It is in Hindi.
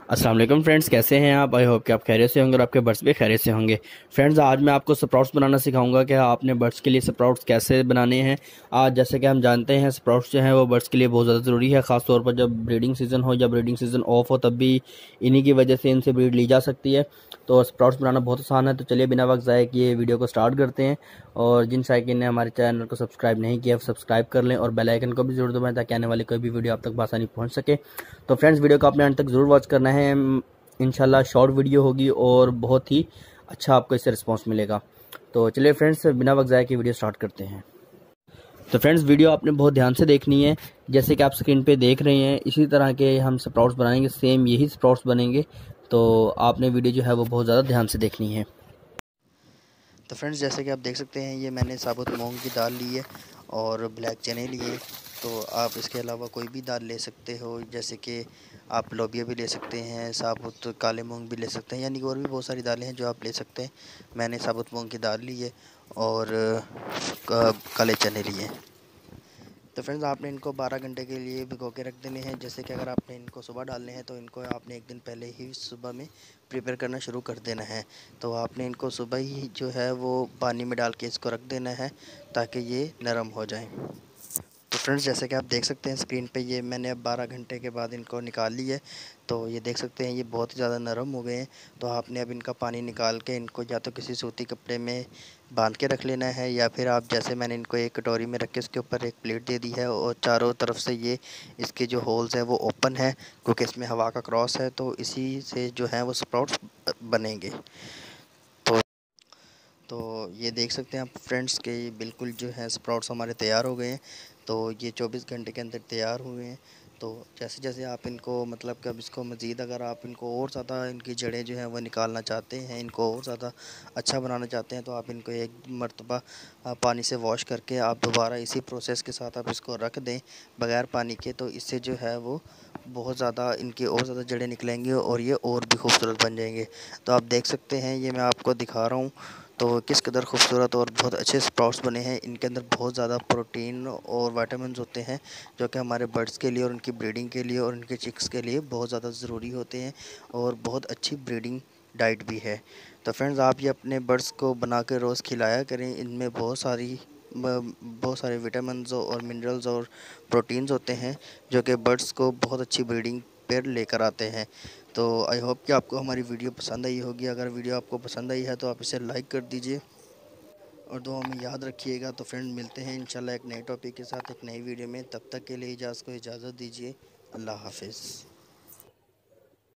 अस्सलाम वालेकुम फ्रेंड्स, कैसे हैं आप? आई होप कि आप खैरियत से होंगे और आपके बर्ड्स भी खैरियत से होंगे। फ्रेंड्स, आज मैं आपको स्प्राउट्स बनाना सिखाऊंगा कि आपने बर्ड्स के लिए स्प्राउट्स कैसे बनाने हैं। आज जैसे कि हम जानते हैं स्प्राउट्स जो हैं वो बर्ड्स के लिए बहुत ज़्यादा ज़रूरी है, ख़ास तौर पर जब ब्रीडिंग सीज़न हो या ब्रीडिंग सीज़न ऑफ हो, तब भी इन्हीं की वजह से इनसे ब्रीड ली जा सकती है। तो स्प्राउट्स बनाना बहुत आसान है। तो चलिए बिना वक्त ज़ाय किए वीडियो को स्टार्ट करते हैं। और जिन शायकीन ने हमारे चैनल को सब्सक्राइब नहीं किया सब्सक्राइब कर लें और बेल आइकन को भी ज़रूर दबाएं ताकि आने वाली कोई भी वीडियो आप तक आसानी पहुँच सके। तो फ्रेंड्स, वीडियो को आपने अंत तक ज़रूर वॉच करना है। इंशाल्लाह शॉर्ट वीडियो होगी और बहुत ही अच्छा आपको इससे रिस्पांस मिलेगा। तो चलिए फ्रेंड्स, बिना वक्त ज़ाया की वीडियो स्टार्ट करते हैं। तो फ्रेंड्स, वीडियो आपने बहुत ध्यान से देखनी है। जैसे कि आप स्क्रीन पे देख रहे हैं, इसी तरह के हम स्प्राउट्स बनाएंगे, सेम यही स्प्राउट्स बनेंगे। तो आपने वीडियो जो है वो बहुत ज़्यादा ध्यान से देखनी है। तो फ्रेंड्स, जैसे कि आप देख सकते हैं, ये मैंने साबुत मूंग की दाल ली है और ब्लैक चने लिए। तो आप इसके अलावा कोई भी दाल ले सकते हो, जैसे कि आप लोबिया भी ले सकते हैं, साबुत काले मूंग भी ले सकते हैं, यानी और भी बहुत सारी दालें हैं जो आप ले सकते हैं। मैंने साबुत मूंग की दाल ली है और काले चने लिए। तो फ्रेंड्स, आपने इनको 12 घंटे के लिए भिगो के रख देने हैं। जैसे कि अगर आपने इनको सुबह डालने हैं तो इनको आपने एक दिन पहले ही सुबह में प्रिपेयर करना शुरू कर देना है। तो आपने इनको सुबह ही जो है वो पानी में डाल के इसको रख देना है ताकि ये नरम हो जाए। तो फ्रेंड्स, जैसे कि आप देख सकते हैं स्क्रीन पे, ये मैंने अब 12 घंटे के बाद इनको निकाल ली है। तो ये देख सकते हैं ये बहुत ही ज़्यादा नरम हो गए हैं। तो आपने अब इनका पानी निकाल के इनको या तो किसी सूती कपड़े में बांध के रख लेना है, या फिर आप जैसे मैंने इनको एक कटोरी में रख के इसके ऊपर एक प्लेट दे दी है और चारों तरफ से ये इसके जो होल्स हैं वो ओपन है, क्योंकि इसमें हवा का क्रॉस है। तो इसी से जो है वो स्प्राउट्स बनेंगे। तो ये देख सकते हैं आप फ्रेंड्स के बिल्कुल जो है स्प्राउट्स हमारे तैयार हो गए हैं। तो ये 24 घंटे के अंदर तैयार हुए हैं। तो जैसे जैसे आप इनको मतलब कि अब इसको मज़ीद अगर आप इनको और ज़्यादा इनकी जड़ें जो हैं वो निकालना चाहते हैं, इनको और ज़्यादा अच्छा बनाना चाहते हैं, तो आप इनको एक मरतबा पानी से वॉश करके आप दोबारा इसी प्रोसेस के साथ आप इसको रख दें बग़ैर पानी के। तो इससे जो है वो बहुत ज़्यादा इनकी और ज़्यादा जड़ें निकलेंगी और ये और भी खूबसूरत बन जाएंगे। तो आप देख सकते हैं, ये मैं आपको दिखा रहा हूँ तो किस कदर खूबसूरत और बहुत अच्छे स्प्राउट्स बने हैं। इनके अंदर बहुत ज़्यादा प्रोटीन और विटामिन्स होते हैं जो कि हमारे बर्ड्स के लिए और उनकी ब्रीडिंग के लिए और उनके चिक्स के लिए बहुत ज़्यादा ज़रूरी होते हैं, और बहुत अच्छी ब्रीडिंग डाइट भी है। तो फ्रेंड्स, आप ये अपने बर्ड्स को बना के रोज़ खिलाया करें। इनमें बहुत सारे विटामिन्स और मिनरल्स और प्रोटीन्स होते हैं जो कि बर्ड्स को बहुत अच्छी ब्रीडिंग पर लेकर आते हैं। तो आई होप कि आपको हमारी वीडियो पसंद आई होगी। अगर वीडियो आपको पसंद आई है तो आप इसे लाइक कर दीजिए और दुआ में याद रखिएगा। तो फ्रेंड, मिलते हैं इंशाल्लाह एक नए टॉपिक के साथ एक नई वीडियो में। तब तक के लिए इजाज़त दीजिए। अल्लाह हाफिज़।